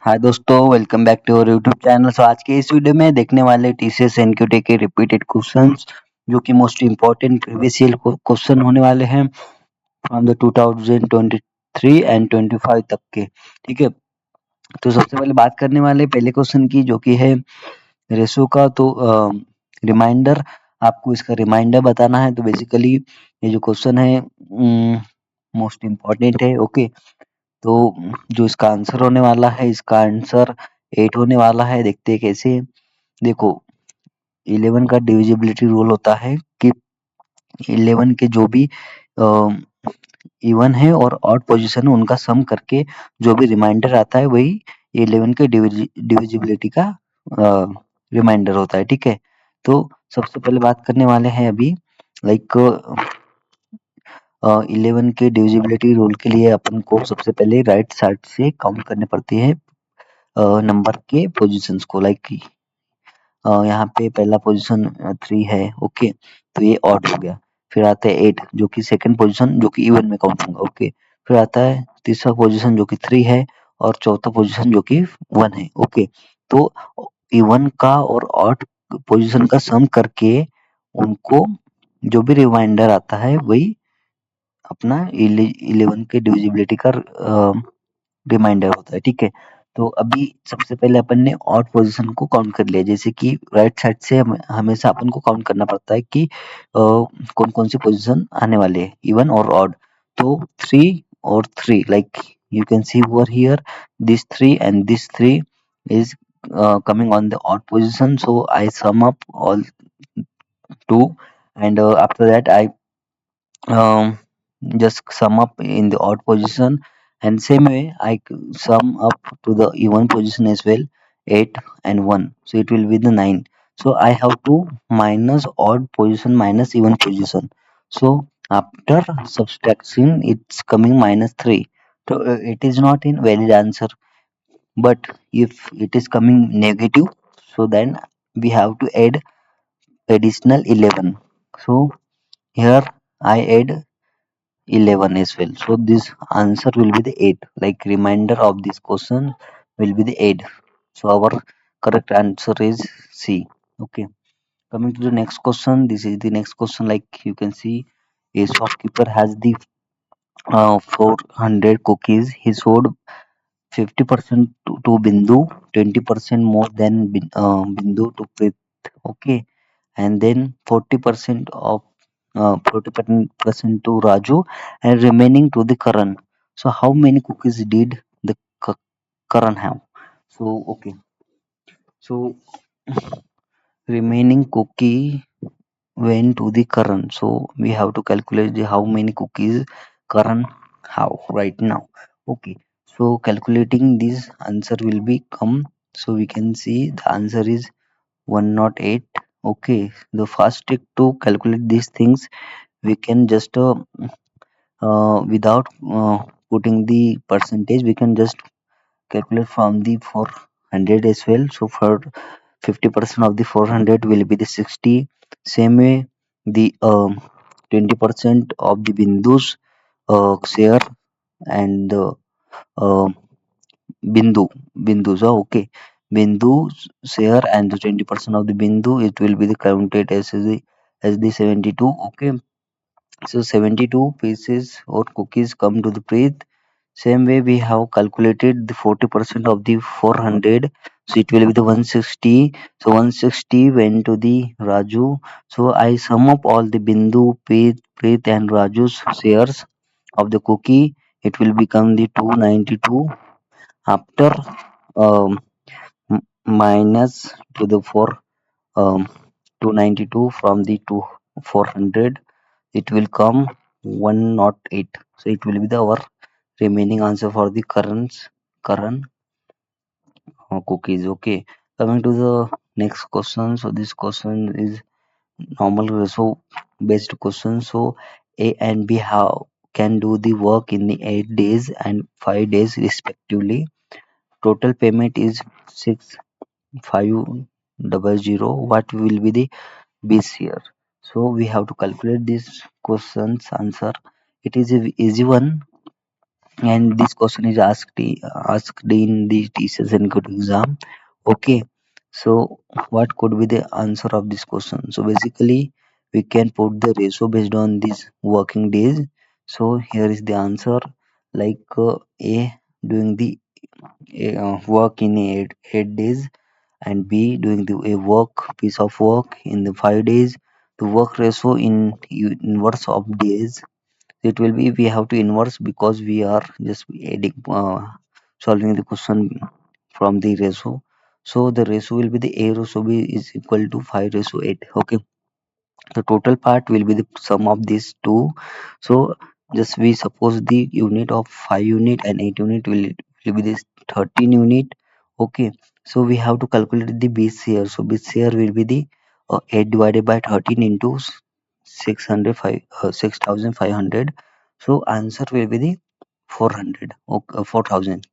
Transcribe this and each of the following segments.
हाय दोस्तों, welcome back to our YouTube channel. आज के इस वीडियो में देखने वाले टीसीएस एनक्यूटी के रिपीटेड क्वेश्चंस जो कि most important previous year question होने वाले हैं फ्रॉम द 2023 एंड 25 तक के। ठीक है, तो सबसे पहले बात करने वाले पहले क्वेश्चन की, जो कि है रेशो का। तो रिमाइंडर, आपको इसका रिमाइंडर बताना है। तो बेसिकली ये जो क्वेश्चन है मोस्ट इम्पॉर्टेंट है। ओके, तो जो इसका आंसर होने वाला है, इसका आंसर 8 होने वाला है। देखते हैं कैसे। देखो, 11 का डिविजिबिलिटी रूल होता है कि 11 के जो भी इवन है और ऑड पोजीशन है उनका सम करके जो भी रिमाइंडर आता है वही 11 के डिविजिबिलिटी का रिमाइंडर होता है। ठीक है, तो सबसे पहले बात करने वाले हैं अभी लाइक 11 के डिविजिबिलिटी रूल के लिए अपन को सबसे पहले राइट साइड से काउंट करने पड़ते हैं नंबर के पोजीशंस को। लाइक यहाँ पे पहला पोजीशन 3 है। ओके, तो ये ऑड हो गया। फिर आता है 8 जो कि सेकंड पोजीशन, जो कि इवन में काउंट होगा। ओके, फिर आता है तीसरा पोजीशन जो कि 3 है, और चौथा पोजीशन जो कि 1 है। ओके, तो इवन का और ऑड पोजीशन का सम करके उनको जो भी रिमाइंडर आता है वही अपना 11 के डिविजिबिलिटी का रिमाइंडर होता है। ठीक है, तो अभी सबसे पहले अपन ने ऑड पोजीशन को काउंट कर लिया। जैसे कि राइट साइड से हमेशा अपन को काउंट करना पड़ता है कि कौन कौन से पोजीशन आने वाले हैं, इवन और ऑड। तो 3 और 3, like you can see over here, this 3 and this 3 is coming on the odd position, so I sum up all two, and after that I um, just sum up in the odd position, and same way sum up to the even position as well, 8 and 1, so it will be the 9. So I have to minus odd position minus even position. So after subtraction it's coming minus 3. So it is not in valid answer, but if it is coming negative, so then we have to add additional 11. So here I add 11 as well. So this answer will be the 8. Like remainder of this question will be the 8. So our correct answer is C. Okay. Coming to the next question. This is the next question. Like you can see, a shopkeeper has the 400 cookies. He sold 50% to Bindu, 20% more than Bindu to Prit. Okay, and then 40% of 40% to Raju, and remaining to the Karan. So how many cookies did the Karan have? So okay, so remaining cookie went to the Karan. So we have to calculate how many cookies Karan have right now. Okay, so calculating this answer will become, so we can see the answer is 108. Okay, the first trick to calculate these things, we can just without putting the percentage, we can just calculate from the 400 as well. So for 50% of the 400 will be the 60. Same way, the 20% of the Bindu's share, and uh, Bindu's okay, Bindu's share and the 20% of the Bindu, it will be the counted as the 72. Okay, so 72 pieces or cookies come to the Preet. Same way we have calculated the 40% of the 400, so it will be the 160. So 160 went to the Raju. So I sum up all the Bindu, Preet and Raju's shares of the cookie. It will become the 292. After um, minus to the 292 from the 400, it will come 108. So it will be the our remaining answer for the current cookies. Okay, coming to the next question. So this question is normal ratio based question. So A and B how can do the work in the 8 days and 5 days respectively. Total payment is 6500. What will be the base here? So we have to calculate this question's answer. It is a easy one. and this question is asked in the TCS NQT exam. Okay, so what could be the answer of this question? So basically we can put the ratio based on these working days. So here is the answer, like A doing the work in 8 days, and B doing the a work piece of work in the 5 days. The work ratio in inverse of days, it will be, we have to inverse because we are just adding solving the question from the ratio. So the ratio will be the A ratio B is equal to 5 ratio 8. Okay, the total part will be the sum of these two. So just we suppose the unit of 5 unit and 8 unit will be this 13 unit. Okay, so we have to calculate the base here. So base here will be the 8 divided by 13 into 6500. So answer will be the 400. Okay, 4000.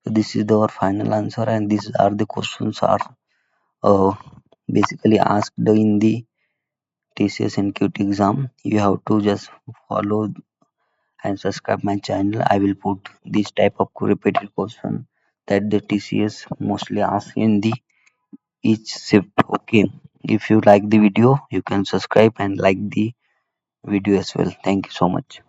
So this is our final answer, and these are the questions are uh, basically asked in the TCS NQT exam. You have to just follow and subscribe my channel. I will put this type of repeated question that the TCS mostly ask in the each shift. Okay, if you like the video, you can subscribe and like the video as well. Thank you so much.